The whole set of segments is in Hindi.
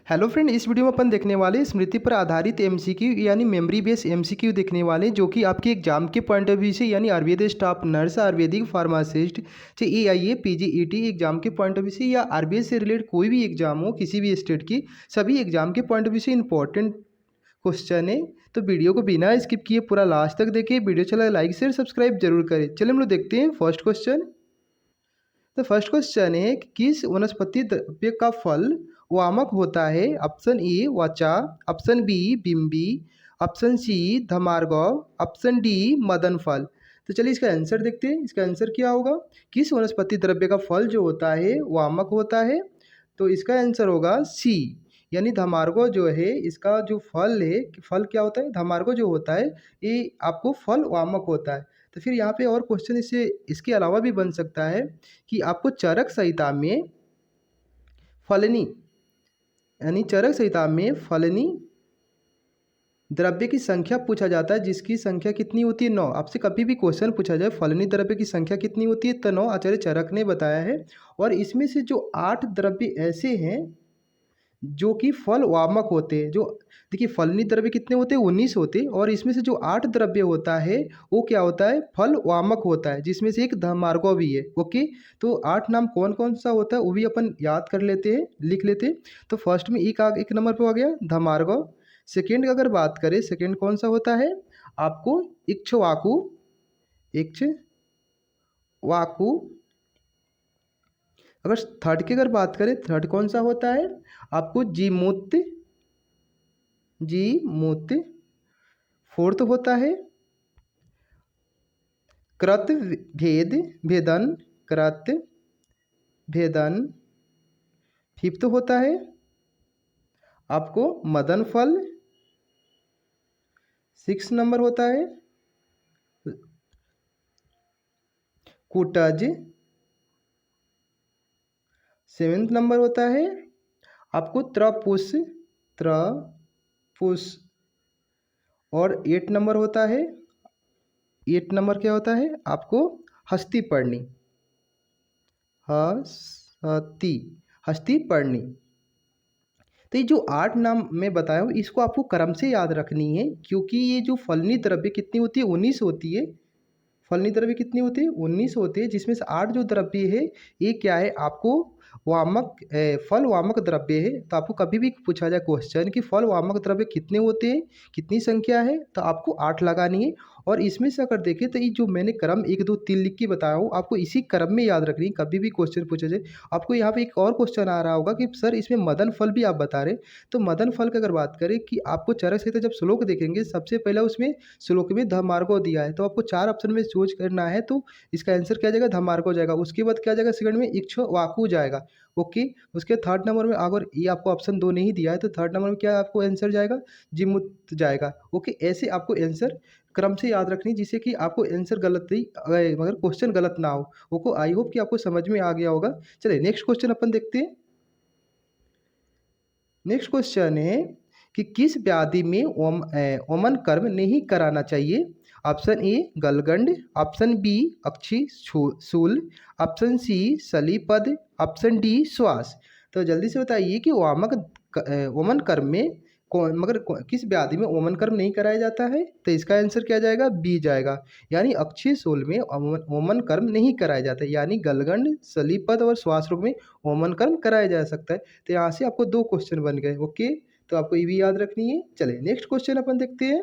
हेलो फ्रेंड, इस वीडियो में अपन देखने वाले स्मृति पर आधारित एमसीक्यू यानी मेमोरी बेस्ड एमसीक्यू देखने वाले, जो कि आपके एग्जाम के पॉइंट ऑफ व्यू से यानी Ayurveda staff nurse, Ayurvedic pharmacist चाहे एआईए पीजीईटी एग्जाम के पॉइंट ऑफ व्यू से या आरबीएस से रिलेटेड कोई भी एग्जाम हो किसी भी स्टेट की, सभी एग्जाम के पॉइंट ऑफ व्यू से इंपॉर्टेंट क्वेश्चन है। तो वीडियो को बिना स्किप किए पूरा लास्ट तक देखिए। वीडियो चला लाइक शेयर सब्सक्राइब जरूर करें। चलिए हम लोग देखते हैं फर्स्ट क्वेश्चन। तो फर्स्ट क्वेश्चन है कि किस वनस्पति द्रव्य का फल वामक होता है। ऑप्शन ए वचा, ऑप्शन बी बिम्बी, ऑप्शन सी धमार्गव, ऑप्शन डी मदन फल। तो चलिए इसका आंसर देखते हैं। इसका आंसर क्या होगा? किस वनस्पति द्रव्य का फल जो होता है वामक होता है। तो इसका आंसर होगा सी, यानी धमार्गव जो है इसका जो फल है, फल क्या होता है, धमार्गव जो होता है ये आपको फल वामक होता है। तो फिर यहाँ पे और क्वेश्चन इससे इसके अलावा भी बन सकता है कि आपको चरक संहिता में फलनी यानी चरक संहिता में फलनी द्रव्य की संख्या पूछा जाता है, जिसकी संख्या कितनी होती है 9। आपसे कभी भी क्वेश्चन पूछा जाए फलनी द्रव्य की संख्या कितनी होती है तो 9 आचार्य चरक ने बताया है। और इसमें से जो 8 द्रव्य ऐसे हैं जो कि फल वामक होते हैं। जो देखिए फलनी द्रव्य कितने होते हैं 19 होते हैं, और इसमें से जो 8 द्रव्य होता है वो क्या होता है, फल वामक होता है, जिसमें से एक धमार्गव भी है। ओके, तो 8 नाम कौन कौन सा होता है वो भी अपन याद कर लेते हैं, लिख लेते हैं। तो फर्स्ट में एक नंबर पे आ गया धमार्गव। सेकेंड की अगर बात करें, सेकेंड कौन सा होता है आपको इक्ष्वाकु, इक्ष्वाकु। अगर थर्ड की अगर बात करें, थर्ड कौन सा होता है आपको जीमूत, जीमूत। फोर्थ होता है कृत भेद, भेदन, कृत भेदन। फिफ्थ होता है आपको मदन फल। सिक्स नंबर होता है कुटज। सेवेंथ नंबर होता है आपको त्रपुष, त्रपुष। और 8 नंबर होता है, 8 नंबर क्या होता है आपको हस्तिपर्णी, हस्ती, हस्तिपर्णी। तो ये जो 8 नाम मैं बताया हूँ इसको आपको क्रम से याद रखनी है, क्योंकि ये जो फलनी द्रव्य कितनी होती है 19 होती है। फलनी द्रव्य कितनी होती है 19 होती है, जिसमें से 8 जो द्रव्य है ये क्या है आपको वामक, फल वामक द्रव्य है। तो आपको कभी भी पूछा जाए क्वेश्चन कि फल वामक द्रव्य कितने होते हैं, कितनी संख्या है, तो आपको 8 लगानी है। और इसमें से अगर देखें तो ये जो मैंने क्रम 1 2 3 लिख के बताया हूँ आपको इसी क्रम में याद रखनी है। कभी भी क्वेश्चन पूछा जाए आपको यहाँ पे एक और क्वेश्चन आ रहा होगा कि सर इसमें मदन फल भी आप बता रहे। तो मदन फल की अगर बात करें कि आपको चरक संहिता जब श्लोक देखेंगे सबसे पहले उसमें श्लोक में धमार्गव दिया है, तो आपको 4 ऑप्शन में चूज करना है। तो इसका आंसर क्या जाएगा, धमार्गव जाएगा। उसके बाद क्या जाएगा सेकंड में इक्ष्वाकु जाएगा। ओके, उसके थर्ड नंबर में अगर ये आपको ऑप्शन 2 नहीं दिया है तो थर्ड नंबर में क्या आपको आंसर जाएगा, जीमूत जाएगा। ओके, ऐसे आपको आंसर क्रम से याद रखनी जिससे कि आपको आंसर गलत ही मगर क्वेश्चन गलत ना हो। ओके, आई होप कि आपको समझ में आ गया होगा। चलिए नेक्स्ट क्वेश्चन अपन देखते हैं। नेक्स्ट क्वेश्चन है कि किस व्याधि में ओमन कर्म नहीं कराना चाहिए। ऑप्शन ए गलगंड, ऑप्शन बी अक्षी शूल, ऑप्शन सी सलीपद, ऑप्शन डी श्वास। तो जल्दी से बताइए कि ओमन कर्म में किस व्याधि में ओमन कर्म नहीं कराया जाता है। तो इसका आंसर क्या जाएगा, बी जाएगा, यानी अक्षय शूल में ओमन कर्म नहीं कराया जाता है। यानी गलगंड, सलीपद और श्वास रोग में ओमन कर्म कराया जा सकता है। तो यहाँ से आपको 2 क्वेश्चन बन गए। ओके, तो आपको ये भी याद रखनी है। चलिए नेक्स्ट क्वेश्चन अपन देखते हैं।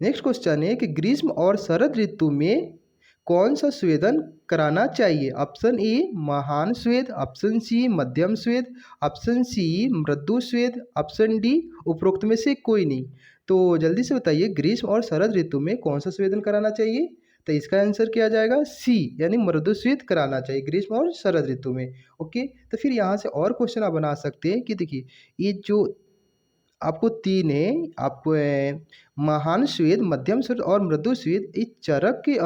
नेक्स्ट क्वेश्चन है कि ग्रीष्म और शरद ऋतु में कौन सा स्वेदन कराना चाहिए। ऑप्शन ए महान स्वेद, ऑप्शन सी मध्यम स्वेद, ऑप्शन सी मृदु स्वेद, ऑप्शन डी उपरोक्त में से कोई नहीं। तो जल्दी से बताइए ग्रीष्म और शरद ऋतु में कौन सा स्वेदन कराना चाहिए। तो इसका आंसर क्या जाएगा, सी, यानी मृदु स्वेद कराना चाहिए ग्रीष्म और शरद ऋतु में। ओके, तो फिर यहाँ से और क्वेश्चन आप बना सकते हैं कि देखिए ये जो आपको 3 है, आपको महान स्वेद, मध्यम स्वेद और मृदु स्वेद, इस चरक के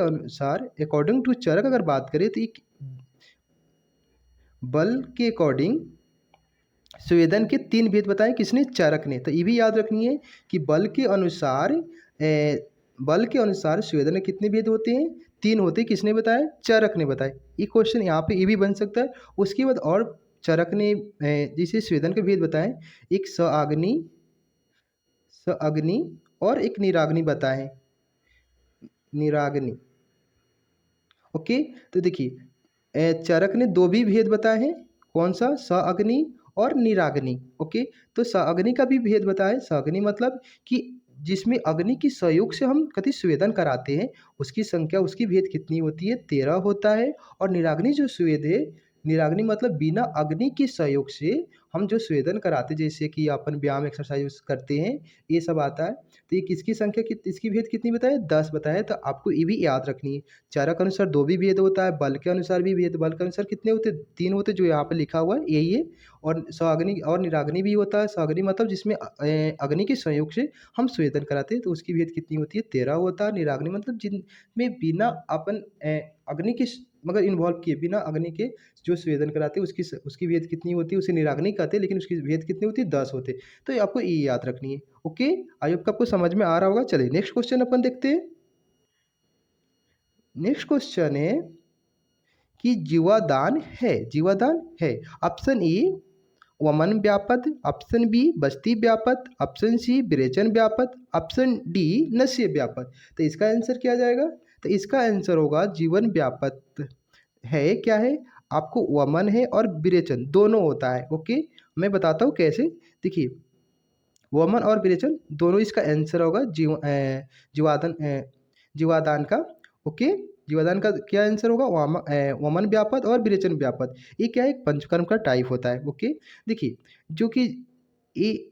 अनुसार अकॉर्डिंग टू चरक अगर बात करें तो एक बल के अकॉर्डिंग स्वेदन के 3 भेद बताए किसने, चरक ने। तो ये भी याद रखनी है कि बल के अनुसार स्वेदन के कितने भेद होते हैं, तीन होते, किसने बताया? चरक ने बताया। ये क्वेश्चन यहाँ पे ये भी बन सकता है। उसके बाद और चरक ने जिसे स्वेदन के भेद बताए, एक स अग्नि और एक निराग्नि बताए, निराग्नि। ओके, तो देखिए चरक ने दो भी भेद बताए हैं, कौन सा? स अग्नि और निराग्नि। ओके, तो स अग्नि का भी भेद बताया है। स अग्नि मतलब कि जिसमें अग्नि की सहयोग से हम कति स्वेदन कराते हैं, उसकी संख्या, उसकी भेद कितनी होती है? 13 होता है। और निराग्नि जो स्वेद है, निराग्नि मतलब बिना अग्नि के सहयोग से हम जो स्वेदन कराते, जैसे कि अपन व्यायाम एक्सरसाइज करते हैं, ये सब आता है। तो ये किसकी संख्या इसकी भेद कितनी बताए? 10 बताए। तो आपको ये भी याद रखनी है। चरक के अनुसार दो भी भेद होता है, बल के अनुसार भी भेद, बल के अनुसार कितने होते? 3 होते, जो यहाँ पे लिखा हुआ है यही है। और स्वाग्नि और निराग्नि भी होता है। स्वाग्नि मतलब जिसमें अग्नि के संयोग से हम स्वेदन कराते हैं, तो उसकी भेद कितनी होती है? 13 होता है। निराग्नि मतलब जिनमें बिना अपन अग्नि के मगर इन्वॉल्व किए, बिना अग्नि के जो स्वेदन कराते हैं, उसकी भेद कितनी होती है? उसे निराग्नि कहते हैं, लेकिन उसकी भेद कितनी होती है? 10 होते। तो ये आपको ये याद रखनी है। ओके, आई होप आपको समझ में आ रहा होगा। चलिए नेक्स्ट क्वेश्चन अपन देखते हैं। नेक्स्ट क्वेश्चन है कि जीवादान है, जीवादान है। ऑप्शन ए वमन व्यापद, ऑप्शन बी बस्ती व्यापद, ऑप्शन सी विरेचन व्यापद, ऑप्शन डी नस्य व्यापद। तो इसका आंसर क्या जाएगा? तो इसका आंसर होगा जीवन व्यापद है। क्या है? आपको वमन है और विरेचन दोनों होता है। ओके, मैं बताता हूँ कैसे। देखिए वमन और विरेचन दोनों, इसका आंसर होगा जीवादान, जीवादान का। ओके, जीवादान का क्या आंसर होगा? वमन व्यापद और विरेचन व्यापद। ये क्या है? एक पंचकर्म का टाइप होता है। ओके, देखिए जो कि ए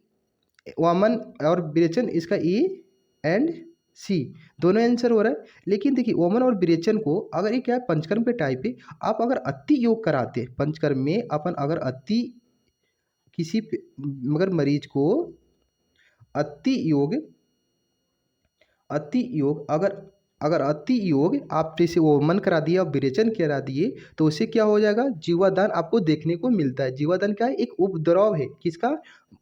वमन और विरेचन, इसका ए एंड सी दोनों आंसर हो रहा है। लेकिन देखिए वमन और विरेचन को अगर ये क्या है? पंचकर्म के टाइप है। आप अगर अति योग कराते हैं पंचकर्म में, अपन अगर अति किसी मगर मरीज को अति योग, अति योग अगर अगर अति योग आप जैसे वो मन करा दिए और विरेचन करा दिए, तो उससे क्या हो जाएगा? जीवादान आपको देखने को मिलता है। जीवादान क्या है? एक उपद्रव है, किसका?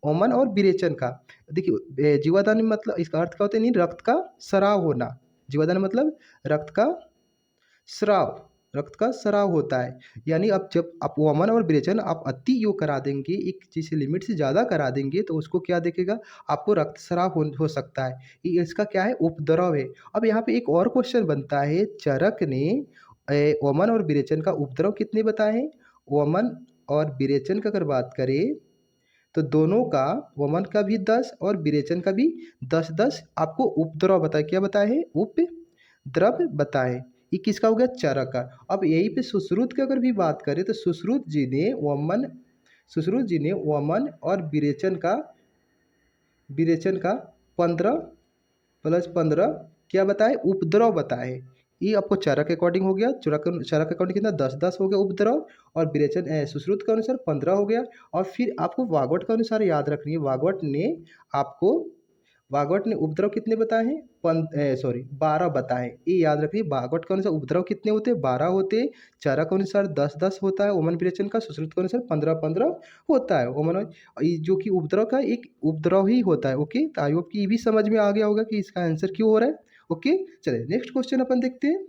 ओमन और विरेचन का। देखिए जीवादान मतलब इसका अर्थ क्या होता है? नहीं, रक्त का स्राव होना। जीवादान मतलब रक्त का स्राव, रक्त का स्राव होता है। यानी अब जब आप वमन और विरेचन आप अति योग करा देंगे, एक चीज़ लिमिट से ज़्यादा करा देंगे, तो उसको क्या देखेगा? आपको रक्त स्राव हो सकता है। ये इसका क्या है? उपद्रव है। अब यहाँ पे एक और क्वेश्चन बनता है, चरक ने वमन और विरेचन का उपद्रव कितने बताए हैं? वमन और विरेचन का अगर बात करें, तो दोनों का, वमन का भी 10 और विरेचन का भी 10-10 आपको उपद्रव बताए। क्या बताए हैं? उपद्रव बताए। ये किसका हो गया? चरक का। अब यहीं पे सुश्रुत की अगर भी बात करें, तो सुश्रुत जी ने वमन और विरेचन का 15+15 क्या बताए? उपद्रव बताए। ये आपको चरक के अकॉर्डिंग हो गया। चरक के अकॉर्डिंग कितना? 10-10 हो गया उपद्रव। और विरेचन सुश्रुत के अनुसार 15 हो गया। और फिर आपको वाग्वट के अनुसार याद रखनी है। वाग्वट ने उपद्रव कितने बताए हैं? 12 बताए। ये याद रखिए, वाग्वट के अनुसार उपद्रव कितने होते हैं? 12 होते हैं। चरक के अनुसार 10-10 होता है। ओमन विरेचन का सुश्रुत के अनुसार 15-15 होता है। ओमन ये जो कि उपद्रव का एक उपद्रव ही होता है। ओके, तो आई होप कि ये भी समझ में आ गया होगा कि इसका आंसर क्यों हो रहा है। ओके, चलिए नेक्स्ट क्वेश्चन अपन देखते हैं।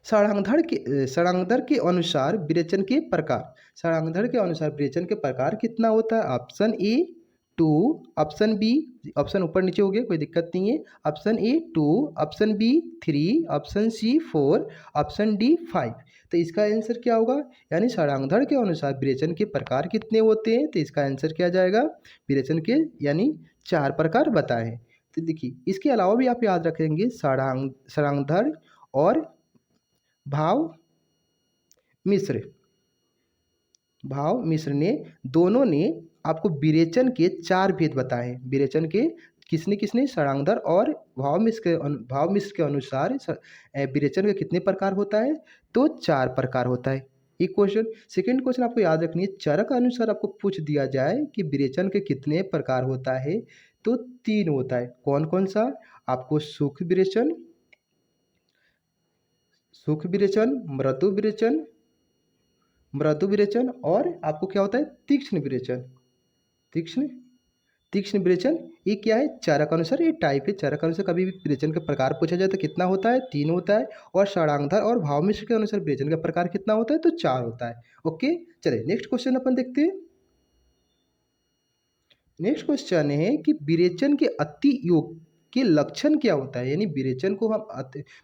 षडांगधर के अनुसार विरेचन के प्रकार, षडांगधर के अनुसार विरेचन के प्रकार कितना होता है? Option A 2, option B, option ऊपर नीचे हो गया, कोई दिक्कत नहीं है। Option A 2, option B 3, option C 4, option D 5। तो इसका आंसर क्या होगा? यानी षडांगधर के अनुसार विरेचन के प्रकार कितने होते हैं? तो इसका आंसर क्या जाएगा? विरेचन के यानी 4 प्रकार बताए। तो देखिए इसके अलावा भी आप याद रखेंगे, षडांगधर और भाव मिश्र, भाव मिश्र ने दोनों ने आपको विरेचन के 4 भेद बताए हैं। विरेचन के किसने किसने? षडांगधर और भाव मिश्र के अनुसार विरेचन के कितने प्रकार होता है? तो 4 प्रकार होता है। एक क्वेश्चन। सेकंड क्वेश्चन आपको याद रखनी है, चरक अनुसार आपको पूछ दिया जाए कि विरेचन के कितने प्रकार होता है, तो 3 होता है। कौन कौन सा? आपको सूक्ष्म विरेचन, मृदु विरेचन और आपको क्या होता है? तीक्ष्ण विरेचन, तीक्ष्ण तीक्ष्ण विरेचन ये क्या है, चरक अनुसार ये टाइप है। चरक अनुसार कभी भी विरेचन का प्रकार पूछा जाए तो कितना होता है, 3 होता है। और षडांगधार और भाव मिश्र के अनुसार विरेचन का प्रकार कितना होता है, तो 4 होता है। ओके, चलिए नेक्स्ट क्वेश्चन अपन देखते हैं। नेक्स्ट क्वेश्चन है कि विरेचन के अति योग के लक्षण क्या होता है। यानी विरेचन को हम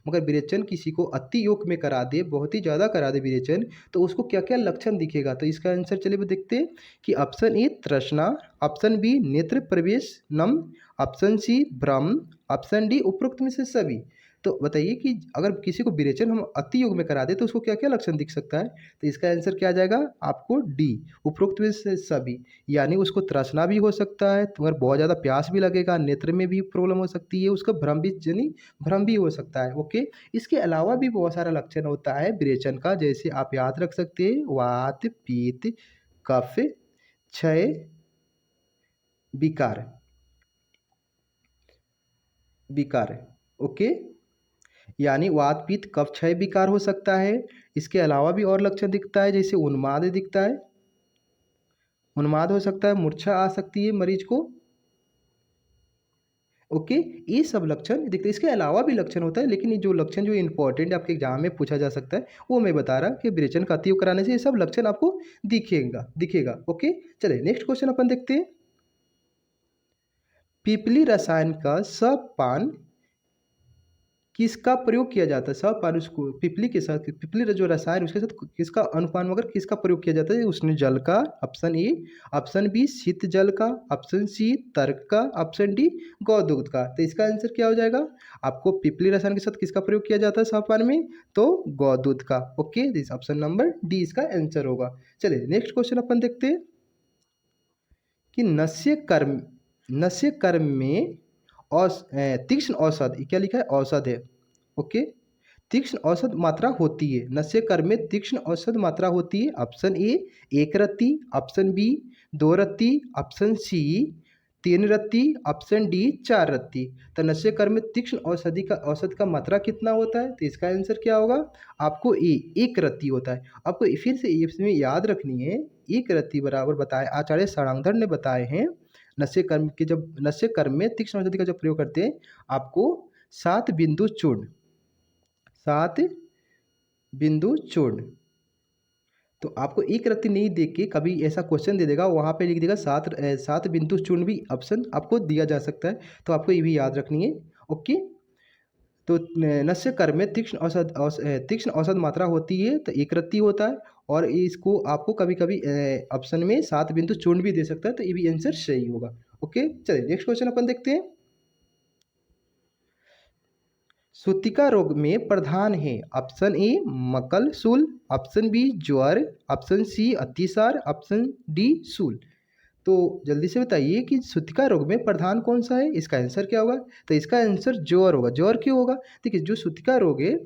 मगर विरेचन किसी को अति योग में करा दे, बहुत ही ज़्यादा करा दे विरेचन, तो उसको क्या क्या लक्षण दिखेगा। तो इसका आंसर चलिए वो देखते हैं कि ऑप्शन ए तृष्णा, ऑप्शन बी नेत्र प्रवेश नम, ऑप्शन सी भ्रम, ऑप्शन डी उपरोक्त में से सभी। तो बताइए कि अगर किसी को विरेचन हम अति योग में करा दे तो उसको क्या क्या लक्षण दिख सकता है। तो इसका आंसर क्या आ जाएगा आपको डी, उपरोक्त में से सभी। यानी उसको तृष्णा भी हो सकता है, मगर बहुत ज़्यादा प्यास भी लगेगा, नेत्र में भी प्रॉब्लम हो सकती है, उसका भ्रम भी यानी भ्रम भी हो सकता है। ओके, इसके अलावा भी बहुत सारा लक्षण होता है विरेचन का, जैसे आप याद रख सकते हैं वात, पित्त, कफ, क्षय, विकार, विकार। ओके, यानी वात, पित्त, कफ, क्षय, विकार हो सकता है। इसके अलावा भी और लक्षण दिखता है, जैसे उन्माद दिखता है, उन्माद हो सकता है, मूर्छा आ सकती है मरीज को। ओके, ये सब लक्षण दिखते हैं। इसके अलावा भी लक्षण होता है, लेकिन ये जो लक्षण जो इंपॉर्टेंट आपके एग्जाम में पूछा जा सकता है वो मैं बता रहा कि विरेचन का अतियोग कराने से ये सब लक्षण आपको दिखेगा दिखेगा। ओके, चलिए नेक्स्ट क्वेश्चन अपन देखते हैं। पीपली रसायन का सपान किसका प्रयोग किया जाता है। सपान उसको पिपली के साथ, पिपली जो रसायन उसके साथ किसका अनुपान मगर किसका प्रयोग किया जाता है, उसने जल का, ऑप्शन ए, ऑप्शन बी शीत जल का, ऑप्शन सी तर्क का, ऑप्शन डी गौदूध का। तो इसका आंसर क्या हो जाएगा आपको, पिपली रसायन के साथ किसका प्रयोग किया जाता है सपान में, तो गौदूध का। Okay, this option number D इसका आंसर होगा। चलिए नेक्स्ट क्वेश्चन अपन देखते हैं कि नस्य कर्म में तीक्ष्ण औषध, ये क्या लिखा है औषध है। ओके, तीक्ष्ण औषध मात्रा होती है, नस्य कर्म में तीक्ष्ण औषध मात्रा होती है। ऑप्शन ए 1 रत्ती, ऑप्शन बी 2 रत्ती, ऑप्शन सी 3 रत्ती, ऑप्शन डी 4 रत्ती। तो नस्य कर्म में तीक्ष्ण औषधि का मात्रा कितना होता है, तो इसका आंसर क्या होगा आपको ए 1 रत्ती होता है। आपको फिर से इसमें याद रखनी है, 1 रत्ती बराबर बताए आचार्य षडांगधर ने बताए हैं। नस्य कर्म में तीक्ष्ण औषधि का जब प्रयोग करते हैं आपको 7 बिंदु चूर्ण, 7 बिंदु चूर्ण। तो आपको 1 रत्ती नहीं दे के कभी ऐसा क्वेश्चन दे देगा, वहाँ पे लिख देगा 7 बिंदु चूर्ण भी ऑप्शन आपको दिया जा सकता है। तो आपको ये भी याद रखनी है। ओके, तो नस्य कर्म में तीक्ष्ण औसत मात्रा होती है तो 1 रत्ती होता है। और इसको आपको कभी कभी ऑप्शन में 7 बिंदु चूर्ण भी दे सकता है, तो ये भी आंसर सही होगा। ओके, चलिए नेक्स्ट क्वेश्चन अपन देखते हैं। सूतिका रोग में प्रधान है, ऑप्शन ए मकल शूल, ऑप्शन बी ज्वर, ऑप्शन सी अतिसार, ऑप्शन डी शूल। तो जल्दी से बताइए कि सूतिका रोग में प्रधान कौन सा है, इसका आंसर क्या होगा। तो इसका आंसर ज्वर होगा। ज्वर क्यों होगा, देखिए जो सूतिका रोग है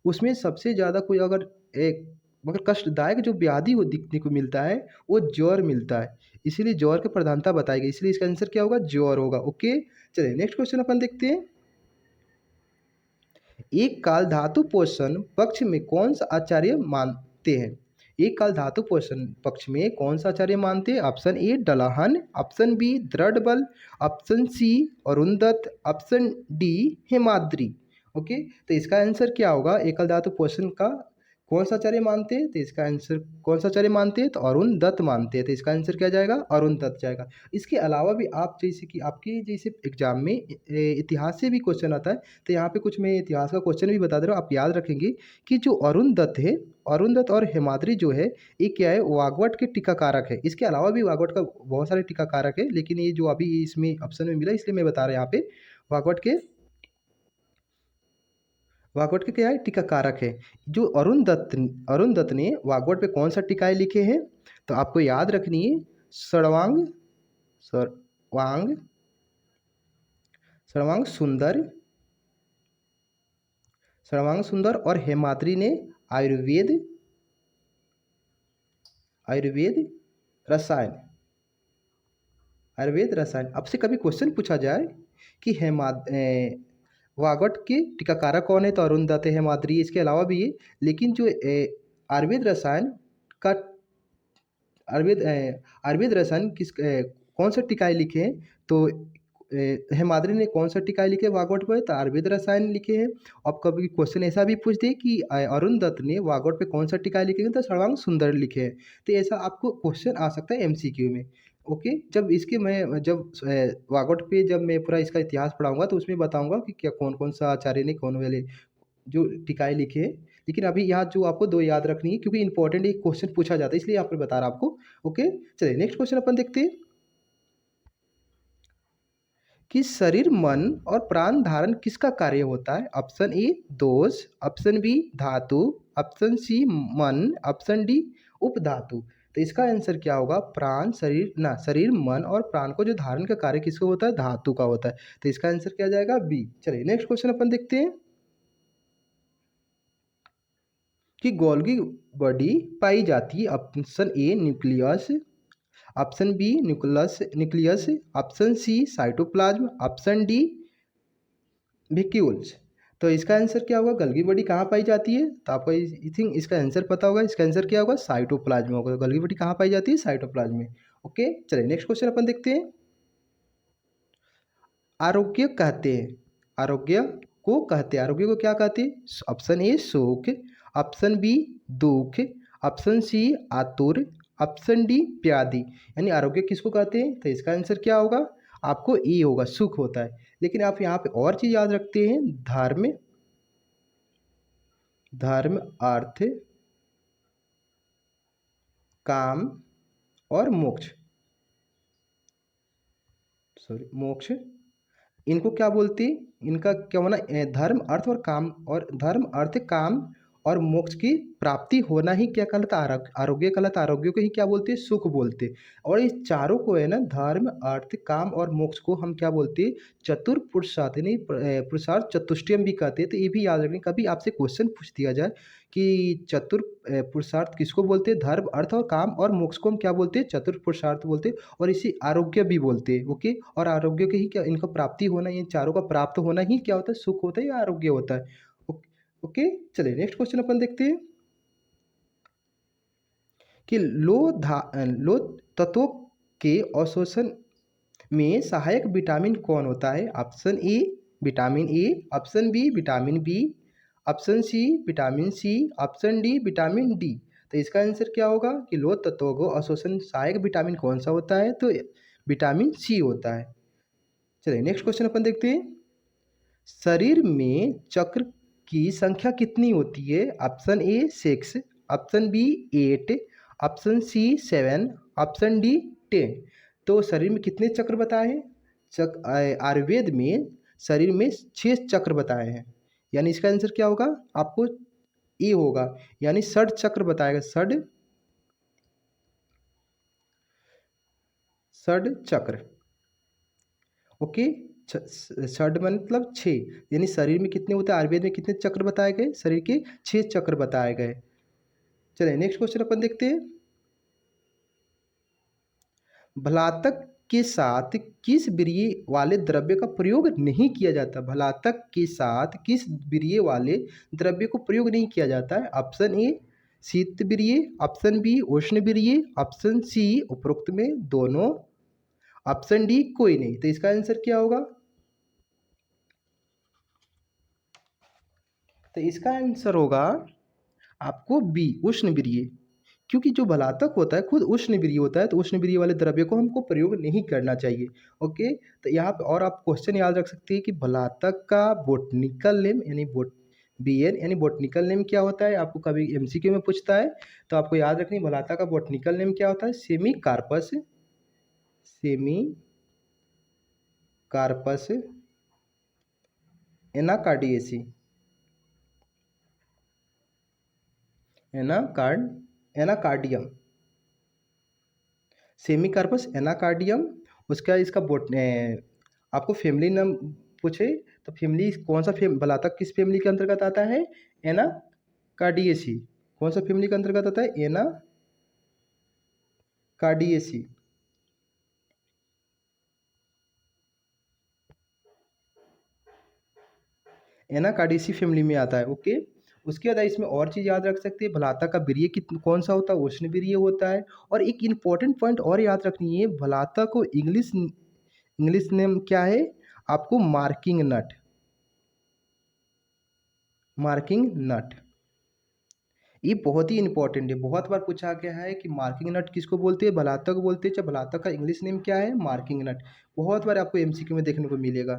उसमें सबसे ज़्यादा कोई अगर एक मगर कष्टदायक जो व्याधि हो दिखने को मिलता है वो ज्वर मिलता है, इसीलिए ज्वर की प्रधानता बताई गई, इसलिए इसका आंसर क्या होगा ज्वर होगा। ओके, चलिए नेक्स्ट क्वेश्चन अपन देखते हैं। एक काल धातु पोषण पक्ष में कौन सा आचार्य मानते हैं। एक काल धातु पोषण पक्ष में कौन सा आचार्य मानते हैं। ऑप्शन ए दलहन, ऑप्शन बी दृढ़ बल, ऑप्शन सी अरुंधत, ऑप्शन डी हेमाद्री। ओके, तो इसका आंसर क्या होगा एकल धातु पोषण का कौन सा आचार्य मानते हैं, तो इसका आंसर कौन सा आचार्य मानते हैं, तो अरुण दत्त मानते हैं। तो इसका आंसर क्या जाएगा अरुण दत्त जाएगा। इसके अलावा भी आप जैसे कि आपके जैसे एग्जाम में इतिहास से भी क्वेश्चन आता है, तो यहाँ पे कुछ मैं इतिहास का क्वेश्चन भी बता दे रहा हूँ, आप याद रखेंगे कि जो अरुण दत्त है, अरुण दत्त और हेमाद्री जो है ये क्या है वाग्वट के टीकाकारक है। इसके अलावा भी वाग्वट का बहुत सारे टीकाकारक है, लेकिन ये जो अभी इसमें ऑप्शन में मिला इसलिए मैं बता रहा हूँ यहाँ पे वाग्वट के क्या है टीकाकारक है। जो अरुण दत्त ने वाग्वट पे कौन सा टीकाएँ लिखे हैं, तो आपको याद रखनी है सर्वांग सर्वांग सर्वांग सुंदर, सर्वांग सुंदर। और हेमाद्री ने आयुर्वेद आयुर्वेद रसायन, आयुर्वेद रसायन। आपसे कभी क्वेश्चन पूछा जाए कि वागट के टीकाकारक कौन है, तो अरुण दत्त है, हेमाद्री, इसके अलावा भी ये। लेकिन जो आयुर्वेद रसायन का आयुर्वेद आयुर्वेद रसायन कौन सा टीकाय लिखे हैं? तो हेमाद्रि ने कौन सा टीकाय लिखे वागवट पर? तो आयुर्वेद रसायन लिखे हैं। अब कभी क्वेश्चन ऐसा भी पूछ दे कि अरुण दत्त ने वागवट पे कौन सा टीकाय लिखे हैं? तो सर्वांग सुंदर लिखे हैं। तो ऐसा आपको क्वेश्चन आ सकता है एमसीक्यू में। ओके, जब इसके मैं जब वागवट पे जब मैं पूरा इसका इतिहास पढ़ाऊंगा तो उसमें बताऊंगा कि क्या कौन कौन सा आचार्य ने कौन वाले जो टीकाय लिखे हैं। लेकिन अभी यहाँ जो आपको दो याद रखनी है क्योंकि इंपॉर्टेंट एक क्वेश्चन पूछा जाता है, इसलिए यहाँ पर बता रहा आपको। ओके, चलिए नेक्स्ट क्वेश्चन अपन देखते हैं कि शरीर मन और प्राण धारण किसका कार्य होता है? ऑप्शन ए दोष, ऑप्शन बी धातु, ऑप्शन सी मन, ऑप्शन डी उपधातु। तो इसका आंसर क्या होगा? प्राण शरीर ना, शरीर मन और प्राण को जो धारण का कार्य किसका होता है? धातु का होता है। तो इसका आंसर क्या जाएगा? बी। चलिए नेक्स्ट क्वेश्चन अपन देखते हैं कि गोल्गी बॉडी पाई जाती है। Option A nucleus, option B nucleus nucleus, option C cytoplasm, option D vacuoles. तो इसका आंसर क्या होगा? गल्गी बॉडी कहाँ पाई जाती है? तो आपको आई थिंक इसका आंसर पता होगा। इसका आंसर क्या होगा? साइटोप्लाज्म होगा। गल्गी बॉडी कहाँ पाई जाती है? साइटोप्लाज्म में। ओके, चलिए नेक्स्ट क्वेश्चन अपन देखते हैं। आरोग्य कहते हैं, आरोग्य को कहते हैं, आरोग्य को क्या कहते हैं? ऑप्शन ए सुख, ऑप्शन बी दुख, ऑप्शन सी आतुर, ऑप्शन डी व्याधि। यानी आरोग्य किसको कहते हैं? तो इसका आंसर क्या होगा? आपको ए होगा, सुख होता है। लेकिन आप यहाँ पे और चीज याद रखते हैं, धर्म, धर्म अर्थ काम और मोक्ष, सॉरी मोक्ष, इनको क्या बोलते हैं? इनका क्या होना? धर्म अर्थ और काम, और धर्म अर्थ काम और मोक्ष की प्राप्ति होना ही क्या कहलाता है? आरोग्य कहलाता है। आरोग्य को ही क्या बोलते हैं? सुख बोलते हैं। और इस चारों को है ना, धर्म अर्थ काम और मोक्ष को हम क्या बोलते हैं? चतुर्पुरुषार्थ, यानी पुरुषार्थ चतुष्टयम भी कहते हैं। तो ये भी याद रखना, कभी आपसे क्वेश्चन पूछ दिया जाए कि पुरुषार्थ किसको बोलते हैं? धर्म अर्थ और काम और मोक्ष को हम क्या बोलते हैं? चतुर्पुरुषार्थ बोलते हैं। और इसी आरोग्य भी बोलते हैं। ओके, और आरोग्य के ही क्या, इनको प्राप्ति होना, ये चारों का प्राप्त होना ही क्या होता है? सुख होता है या आरोग्य होता है। ओके, चलिए नेक्स्ट क्वेश्चन अपन देखते हैं कि लो तत्वों के अवशोषण में सहायक विटामिन कौन होता है? Option A vitamin A, option B vitamin B, option C vitamin C, option D vitamin D. तो इसका आंसर क्या होगा कि लोह तत्वों को अवशोषण सहायक विटामिन कौन सा होता है? तो विटामिन सी होता है। चलिए नेक्स्ट क्वेश्चन अपन देखते हैं, शरीर में चक्र की संख्या कितनी होती है? Option A 6, option B 8, option C 7, option D 10। तो शरीर में कितने चक्र बताए हैं? आयुर्वेद में शरीर में 6 चक्र बताए हैं। यानी इसका आंसर क्या होगा? आपको ए होगा, यानी षड चक्र बताएगा। षड षड चक्र। ओके, षड मतलब 6, यानी शरीर में कितने होते हैं? आयुर्वेद में कितने चक्र बताए गए? शरीर के 6 चक्र बताए गए। चलिए नेक्स्ट क्वेश्चन अपन देखते हैं, भलातक के साथ किस वीर्य वाले द्रव्य का प्रयोग नहीं किया जाता? भलातक के साथ किस वीर्य वाले द्रव्य को प्रयोग नहीं किया जाता है? ऑप्शन ए शीत वीर्य, ऑप्शन बी उष्ण वीर्य, ऑप्शन सी उपरोक्त में दोनों, ऑप्शन डी कोई नहीं। तो इसका आंसर क्या होगा? तो इसका आंसर होगा आपको बी उष्ण वीर्य। क्योंकि जो भलातक होता है खुद उष्ण वीर्य होता है, तो उष्ण वीर्य वाले द्रव्य को हमको प्रयोग नहीं करना चाहिए। ओके, तो यहाँ पे और आप क्वेश्चन याद रख सकते हैं कि भलातक का बोटनिकल नेम, यानी BN यानी बोटनिकल नेम क्या होता है? आपको कभी MCQ में पूछता है तो आपको याद रखनी, भलातक का बोटनिकल नेम क्या होता है? Semecarpus, semecarpus anacardiaceae, anacard anacardium, semecarpus anacardium. उसका इसका आपको फैमिली नाम पूछे तो फैमिली कौन सा भलातक किस फैमिली के अंतर्गत आता है? एनाकार्डियेसी। कौन सा फैमिली के अंतर्गत आता है? एनाकार्डियेसी। एनाकार्डियेसी फैमिली में आता है। ओके, उसके बाद इसमें और चीज़ याद रख सकते हैं, भलाता का वीर्य कौन सा होता है, उष्ण वीर्य होता है। और एक इम्पॉर्टेंट पॉइंट और याद रखनी है, भलाता को इंग्लिश इंग्लिश नेम क्या है आपको, मार्किंग नट, मार्किंग नट। ये बहुत ही इंपॉर्टेंट है, बहुत बार पूछा गया है कि मार्किंग नट किसको बोलते हैं, भलाता को बोलते हैं। चाहे भलाता का इंग्लिश नेम क्या है, मार्किंग नट। बहुत बार आपको एमसीक्यू में देखने को मिलेगा।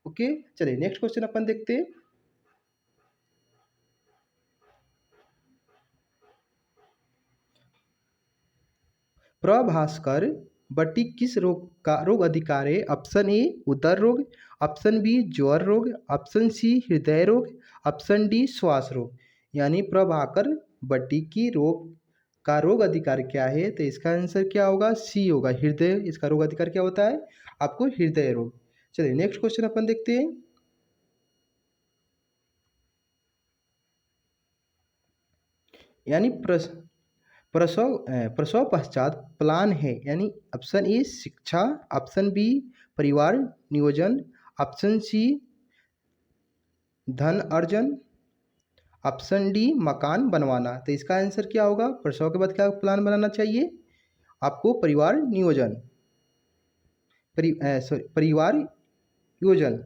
ओके, चलिए नेक्स्ट क्वेश्चन अपन देखते हैं। प्रभास्कर बट्टी किस रोग अधिकार है, ऑप्शन ए उदर रोग, ऑप्शन बी ज्वर रोग, ऑप्शन सी हृदय रोग, ऑप्शन डी श्वास रोग। यानी प्रभाकर बट्टी की रोग अधिकार क्या है, तो इसका आंसर क्या होगा, सी होगा, हृदय। इसका रोग अधिकार क्या होता है आपको, हृदय रोग। चलिए नेक्स्ट क्वेश्चन अपन देखते हैं। यानी प्रसव पश्चात प्लान है, यानी ऑप्शन ए शिक्षा, ऑप्शन बी परिवार नियोजन, ऑप्शन सी धन अर्जन, ऑप्शन डी मकान बनवाना। तो इसका आंसर क्या होगा, प्रसव के बाद क्या प्लान बनाना चाहिए आपको, परिवार नियोजन, परिवार योजन।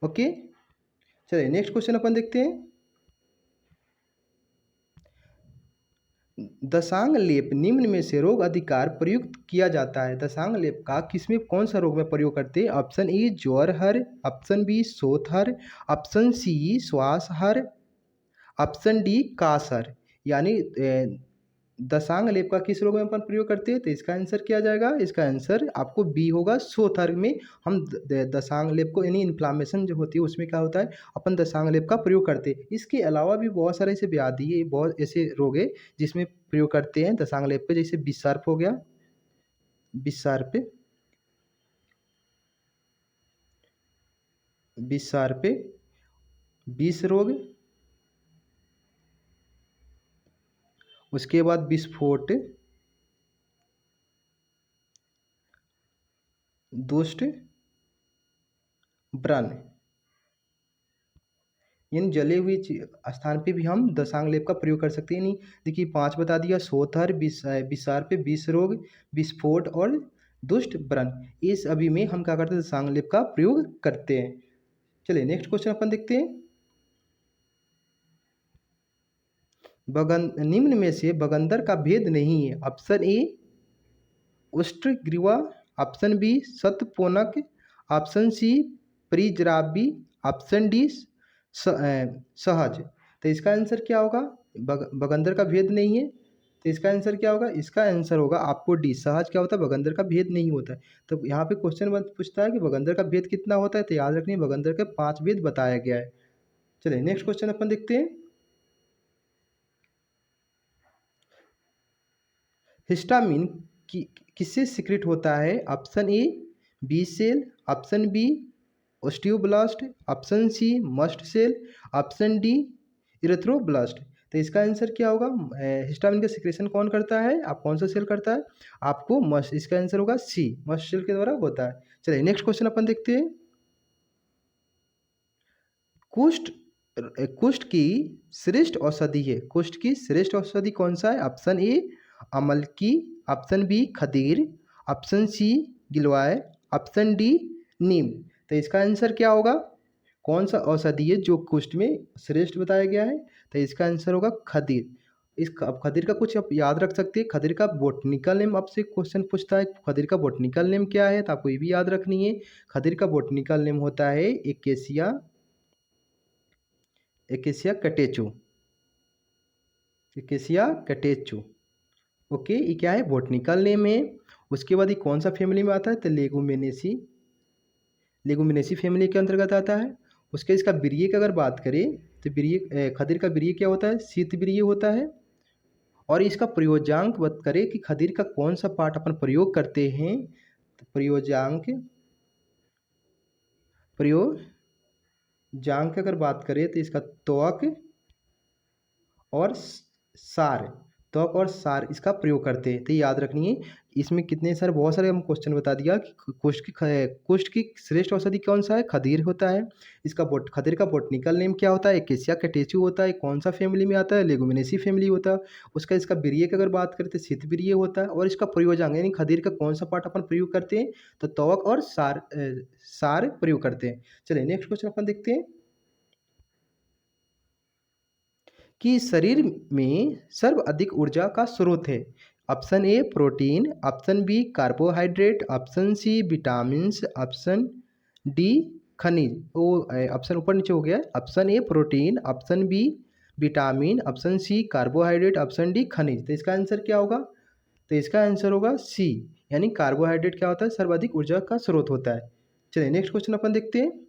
ओके, चलिए नेक्स्ट क्वेश्चन अपन देखते हैं। दशांग लेप निम्न में से रोग अधिकार प्रयुक्त किया जाता है, दशांग लेप का किसमें कौन सा रोग में प्रयोग करते हैं, ऑप्शन ए ज्वर हर, ऑप्शन बी शोथ हर, ऑप्शन सी श्वास हर, ऑप्शन डी कासर। यानी दशांग लेप का किस रोग में अपन प्रयोग करते हैं, तो इसका आंसर क्या आ जाएगा, इसका आंसर आपको बी होगा, शोथर में हम दशांग लेप को, यानी इन्फ्लामेशन जो होती है उसमें क्या होता है, अपन दशांग लेप का प्रयोग करते हैं। इसके अलावा भी बहुत सारे ऐसे व्याधि है, बहुत ऐसे रोग है जिसमें प्रयोग करते हैं दशांग लेप पे, जैसे विषार्प हो गया, विषार्प, विषार्प, विष रोग, उसके बाद विस्फोट, दुष्ट व्रण। इन जले हुए स्थान पे भी हम दशांग लेप का प्रयोग कर सकते हैं। नहीं, देखिए 5 बता दिया, सोथर, विषार्प, विष रोग, विस्फोट और दुष्ट व्रण। इस अभी में हम क्या करते हैं, दशांग लेप का प्रयोग करते हैं। चलिए नेक्स्ट क्वेश्चन अपन देखते हैं। निम्न में से बगंदर का भेद नहीं है, ऑप्शन ए उष्ट्रग्रीवा, ऑप्शन बी शतपोनक, ऑप्शन सी परिजराबी, ऑप्शन डी सहज। तो इसका आंसर क्या होगा, बगंदर का भेद नहीं है, तो इसका आंसर क्या होगा, इसका आंसर होगा आपको डी, सहज। क्या होता है, बगंदर का भेद नहीं होता है। तो यहाँ पे क्वेश्चन पूछता है कि बगंदर का भेद कितना होता है, तो याद रखनी, बगंदर के 5 भेद बताया गया है। चलिए नेक्स्ट क्वेश्चन अपन देखते हैं। हिस्टामिन की किससे सिक्रेट होता है, option A B cell, option B osteoblast, option C mast cell, option D erythroblast. तो इसका आंसर क्या होगा, हिस्टामिन का सिक्रेशन कौन करता है, आप कौन सा सेल करता है आपको, मस्ट। इसका आंसर होगा सी, मस्ट सेल के द्वारा होता है। चलिए नेक्स्ट क्वेश्चन अपन देखते हैं। कुष्ठ कुष्ठ की श्रेष्ठ औषधि है, कुष्ठ की श्रेष्ठ औषधि कौन सा है, ऑप्शन ए अमलकी, ऑप्शन बी खदीर, ऑप्शन सी गिलवाय, ऑप्शन डी नीम। तो इसका आंसर क्या होगा, कौन सा औषधि है जो कुष्ठ में श्रेष्ठ बताया गया है, तो इसका आंसर होगा खदीर। अब खदीर का कुछ आप याद रख सकते हैं, खदीर का बोटनिकल नेम आपसे क्वेश्चन पूछता है, खदीर का बोटनिकल नेम क्या है, तो आपको ये भी याद रखनी है। खदीर का बोटनिकल नेम होता है acacia, acacia catechu, acacia catechu. Okay, ये क्या है, बोटनिकल नेम है। उसके बाद ये कौन सा फैमिली में आता है, तो लेगुमिनेसी, लेगुमिनेसी फैमिली के अंतर्गत आता है। उसके इसका बीर्य की अगर बात करें, तो बीर्य, खदीर का बीर्य क्या होता है, शीत बीर्य होता है। और इसका प्रयोजांक बात करें कि खदीर का कौन सा पार्ट अपन प्रयोग करते हैं, तो प्रयोजांक, प्रयोजांक की अगर बात करें तो इसका त्वक और सार, त्वक और सार इसका प्रयोग करते हैं। तो ये याद रखनी है। इसमें कितने सारे बहुत सारे हम क्वेश्चन बता दिया कि कुष्ठ की श्रेष्ठ औषधि कौन सा है, खदीर होता है। इसका खदीर का बॉटनिकल नेम क्या होता है, एकेसिया कैटेचू होता है। कौन सा फैमिली में आता है, लेगुमिनेसी फैमिली होता है। उसका इसका बिरिये की अगर बात करें तो शीतबिरिये होता है। और इसका प्रयोजन यानी खदीर का कौन सा पार्ट अपन प्रयोग करते हैं, तो त्वक और सार प्रयोग करते हैं। चलिए नेक्स्ट क्वेश्चन अपन देखते हैं कि शरीर में सर्वाधिक ऊर्जा का स्रोत है। Option A protein, option B carbohydrate, option C vitamins, option D खनिज। वो ऑप्शन ऊपर नीचे हो गया है। Option A protein, option B vitamin, option C carbohydrate, option D खनिज। तो इसका आंसर क्या होगा, तो इसका आंसर होगा सी, यानी कार्बोहाइड्रेट क्या होता है, सर्वाधिक ऊर्जा का स्रोत होता है। चलिए नेक्स्ट क्वेश्चन अपन देखते हैं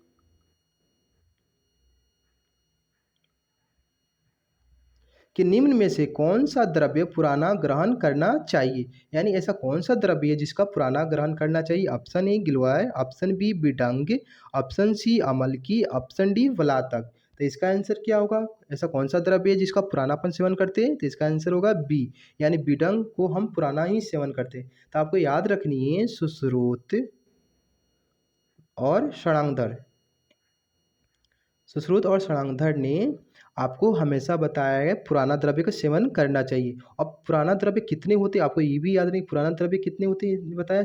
कि निम्न में से कौन सा द्रव्य पुराना ग्रहण करना चाहिए, यानी ऐसा कौन सा द्रव्य है जिसका पुराना ग्रहण करना चाहिए। ऑप्शन ए गिलोय, ऑप्शन बी बिडंग, ऑप्शन सी अमलकी, ऑप्शन डी वलातक। तो इसका आंसर क्या होगा, ऐसा कौन सा द्रव्य है जिसका पुरानापन सेवन करते हैं, तो इसका आंसर होगा बी, यानी बिडंग को हम पुराना ही सेवन करते हैं। तो आपको याद रखनी है सुश्रुत और षडांगधर। सुश्रुत और षडांगधर ने आपको हमेशा बताया है पुराना द्रव्य का सेवन करना चाहिए। अब पुराना द्रव्य कितने होते हैं आपको ये भी याद नहीं, पुराना द्रव्य कितने होते हैं बताया,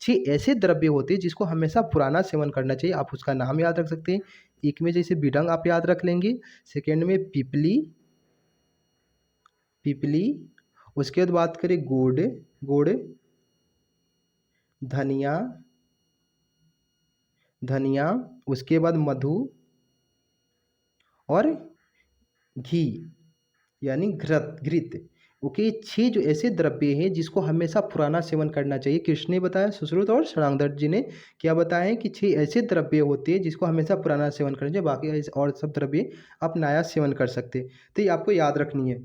6 ऐसे द्रव्य होते हैं जिसको हमेशा पुराना सेवन करना चाहिए। आप उसका नाम याद रख सकते हैं। एक में जैसे बिडंग आप याद रख लेंगे, सेकेंड में पिपली, पिपली, उसके बाद बात करें गुड़, गुड़, धनिया, धनिया, उसके बाद मधु और घी, यानी घृत। ओके, 6 जो ऐसे द्रव्य हैं जिसको हमेशा पुराना सेवन करना चाहिए। किसने बताया, सुश्रुत और षडांगधर जी ने क्या बताया है कि 6 ऐसे द्रव्य होते हैं जिसको हमेशा पुराना सेवन करना चाहिए, बाकी और सब द्रव्य आप नया सेवन कर सकते हैं। तो ये आपको याद रखनी है।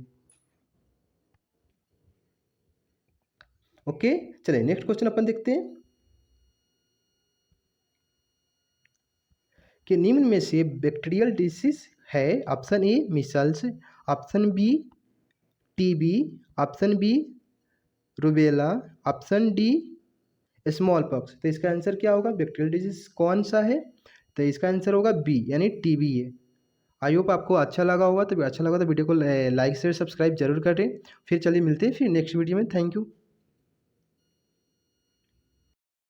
ओके, चलिए नेक्स्ट क्वेश्चन अपन देखते हैं कि निम्न में से बैक्टीरियल डिसीज है। Option A measles, option B TB, option B rubella, option D smallpox. तो इसका आंसर क्या होगा, बैक्टीरियल डिजीज कौन सा है, तो इसका आंसर होगा बी, यानी टीबी है। आई होप आपको अच्छा लगा होगा, तो अच्छा लगा तो वीडियो को लाइक शेयर सब्सक्राइब जरूर करें। फिर चलिए मिलते हैं फिर नेक्स्ट वीडियो में। Thank you.